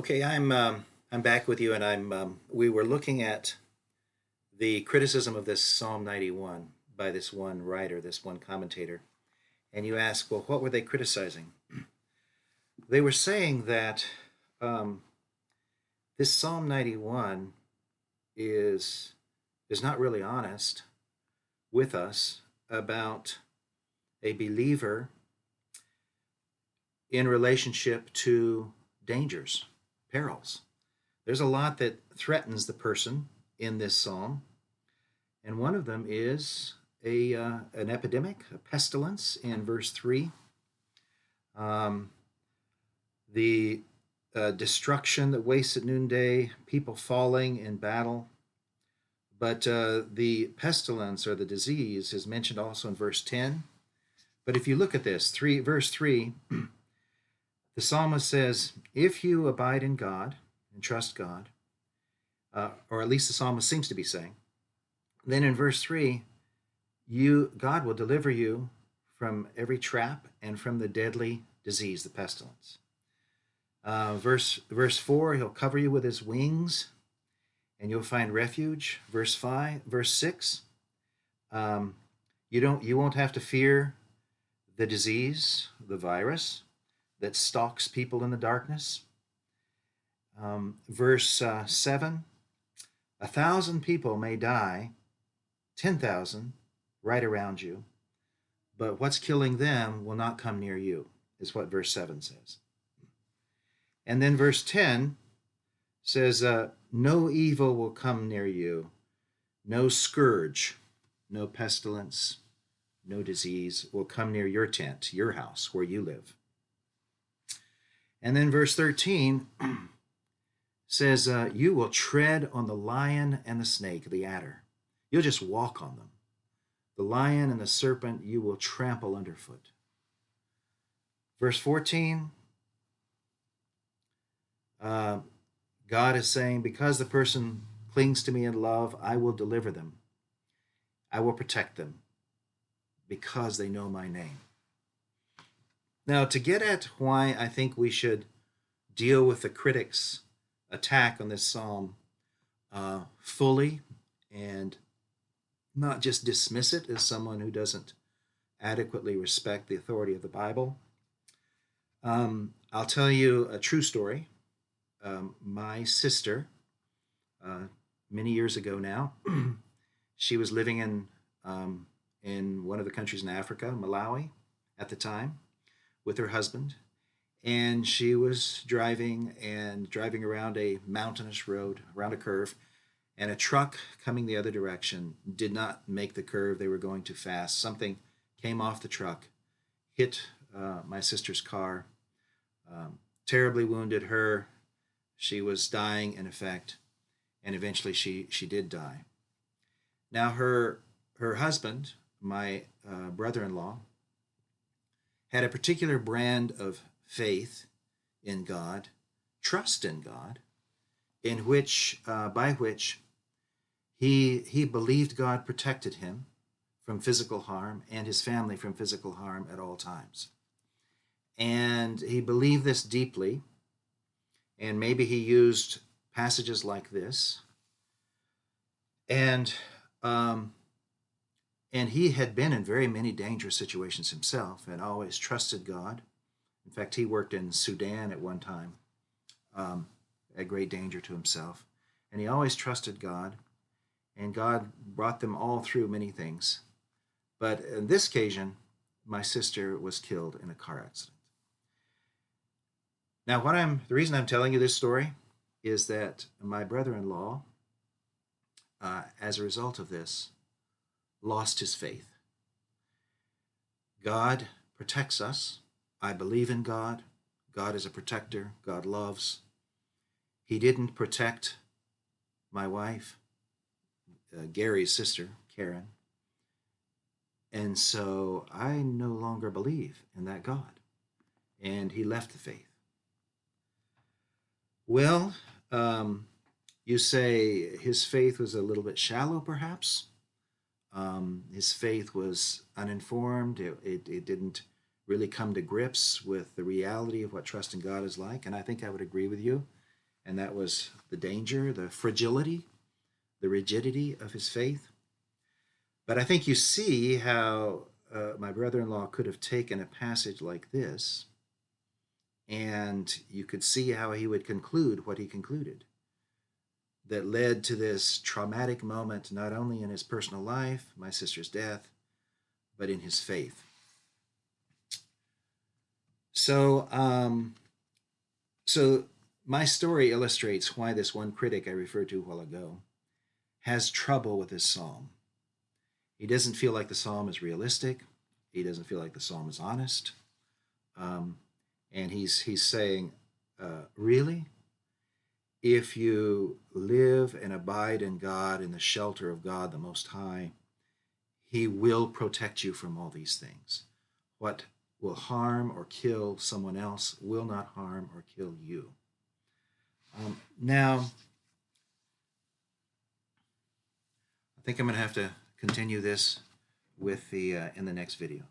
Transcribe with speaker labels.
Speaker 1: Okay, I'm back with you, and we were looking at the criticism of this Psalm 91 by this one writer, this one commentator, and you ask, well, what were they criticizing? They were saying that um, this Psalm 91 is is not really honest with us about a believer in relationship to dangers, perils. There's a lot that threatens the person in this psalm, and one of them is a an epidemic, a pestilence in verse 3. Um, the destruction that wastes at noonday, people falling in battle. But the pestilence or the disease is mentioned also in verse 10. But if you look at this, verse 3, the psalmist says, if you abide in God and trust God, or at least the psalmist seems to be saying, then in verse 3, God will deliver you from every trap and from the deadly disease, the pestilence. Verse 4, he'll cover you with his wings and you'll find refuge. Verse 6, you won't have to fear the disease, the virus that stalks people in the darkness. Verse 7, 1,000 people may die, 10,000 right around you, but what's killing them will not come near you, is what verse 7 says. And then verse 10 says, no evil will come near you, no scourge, no pestilence, no disease will come near your tent, your house, where you live. And then verse 13 says, you will tread on the lion and the snake, the adder. You'll just walk on them. The lion and the serpent you will trample underfoot. Verse 14, God is saying, because the person clings to me in love, I will deliver them. I will protect them because they know my name. Now, to get at why I think we should deal with the critics' attack on this psalm fully and not just dismiss it as someone who doesn't adequately respect the authority of the Bible, I'll tell you a true story. My sister, many years ago now, she was living in one of the countries in Africa, Malawi, at the time, with her husband, and she was driving around a mountainous road, around a curve, and a truck coming the other direction did not make the curve. They were going too fast. Something came off the truck, hit my sister's car, terribly wounded her. She was dying, in effect, and eventually she did die. Now her husband, my brother-in-law, had a particular brand of faith in God, trust in God, in which by which he believed God protected him from physical harm and his family from physical harm at all times. And he believed this deeply, and maybe he used passages like this. And he had been in very many dangerous situations himself and always trusted God. In fact, he worked in Sudan at one time, at great danger to himself. And he always trusted God, and God brought them all through many things. But on this occasion, my sister was killed in a car accident. Now, the reason I'm telling you this story is that my brother-in-law, as a result of this, lost his faith. God protects us. I believe in God. God is a protector. God loves. He didn't protect my wife, Gary's sister, Karen. And so I no longer believe in that God. And he left the faith. Well, you say his faith was a little bit shallow, perhaps. His faith was uninformed. It didn't really come to grips with the reality of what trust in God is like. And I think I would agree with you. and that was the danger, the fragility, the rigidity of his faith. But I think you see how my brother in law could have taken a passage like this, and you could see how he would conclude what he concluded, that led to this traumatic moment, not only in his personal life, my sister's death, but in his faith. So, so my story illustrates why this one critic I referred to a while ago has trouble with this psalm. He doesn't feel like the psalm is realistic. He doesn't feel like the psalm is honest. Um, and he's saying, really? If you live and abide in God, in the shelter of God the Most High, He will protect you from all these things. What will harm or kill someone else will not harm or kill you. Now, I think I'm going to have to continue this with the in the next video.